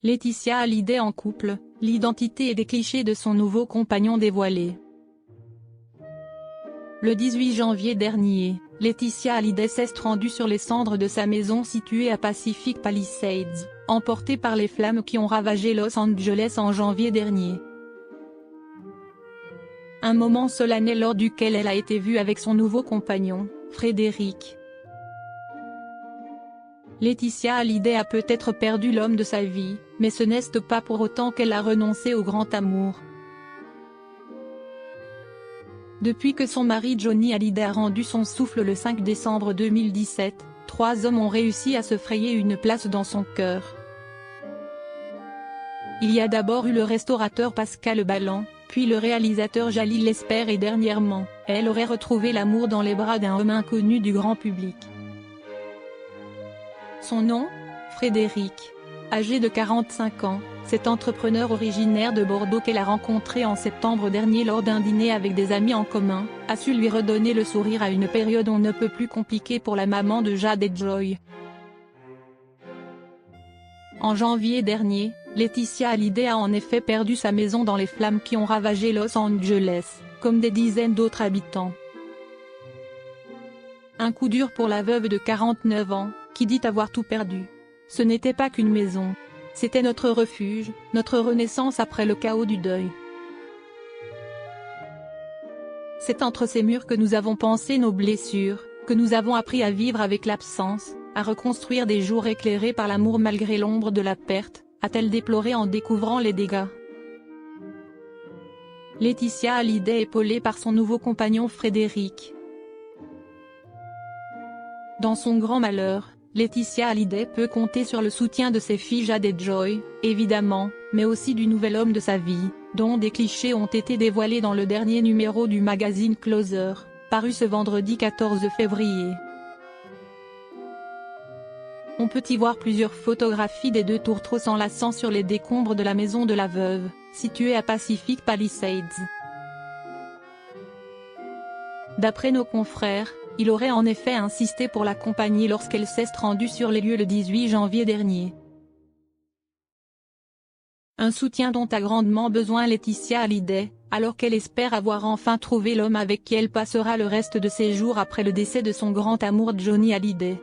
Laetitia Hallyday en couple, l'identité et des clichés de son nouveau compagnon dévoilés. Le 18 janvier dernier, Laetitia Hallyday s'est rendue sur les cendres de sa maison située à Pacific Palisades, emportée par les flammes qui ont ravagé Los Angeles en janvier dernier. Un moment solennel lors duquel elle a été vue avec son nouveau compagnon, Frédéric. Laetitia Hallyday a peut-être perdu l'homme de sa vie, mais ce n'est pas pour autant qu'elle a renoncé au grand amour. Depuis que son mari Johnny Hallyday a rendu son souffle le 5 décembre 2017, 3 hommes ont réussi à se frayer une place dans son cœur. Il y a d'abord eu le restaurateur Pascal Ballan, puis le réalisateur Jalil Lesper et dernièrement, elle aurait retrouvé l'amour dans les bras d'un homme inconnu du grand public. Son nom, Frédéric. Âgé de 45 ans, cet entrepreneur originaire de Bordeaux qu'elle a rencontré en septembre dernier lors d'un dîner avec des amis en commun, a su lui redonner le sourire à une période on ne peut plus compliquée pour la maman de Jade et Joy. En janvier dernier, Laetitia Hallyday a en effet perdu sa maison dans les flammes qui ont ravagé Los Angeles, comme des dizaines d'autres habitants. Un coup dur pour la veuve de 49 ans, qui dit avoir tout perdu. Ce n'était pas qu'une maison. C'était notre refuge, notre renaissance après le chaos du deuil. C'est entre ces murs que nous avons pansé nos blessures, que nous avons appris à vivre avec l'absence, à reconstruire des jours éclairés par l'amour malgré l'ombre de la perte, a-t-elle déploré en découvrant les dégâts. Laetitia Hallyday épaulée par son nouveau compagnon Frédéric. Dans son grand malheur, Laetitia Hallyday peut compter sur le soutien de ses filles Jade et Joy, évidemment, mais aussi du nouvel homme de sa vie, dont des clichés ont été dévoilés dans le dernier numéro du magazine Closer, paru ce vendredi 14 février. On peut y voir plusieurs photographies des deux tourtereaux s'enlaçant sur les décombres de la maison de la veuve, située à Pacific Palisades. D'après nos confrères, il aurait en effet insisté pour l'accompagner lorsqu'elle s'est rendue sur les lieux le 18 janvier dernier. Un soutien dont a grandement besoin Laetitia Hallyday, alors qu'elle espère avoir enfin trouvé l'homme avec qui elle passera le reste de ses jours après le décès de son grand amour Johnny Hallyday.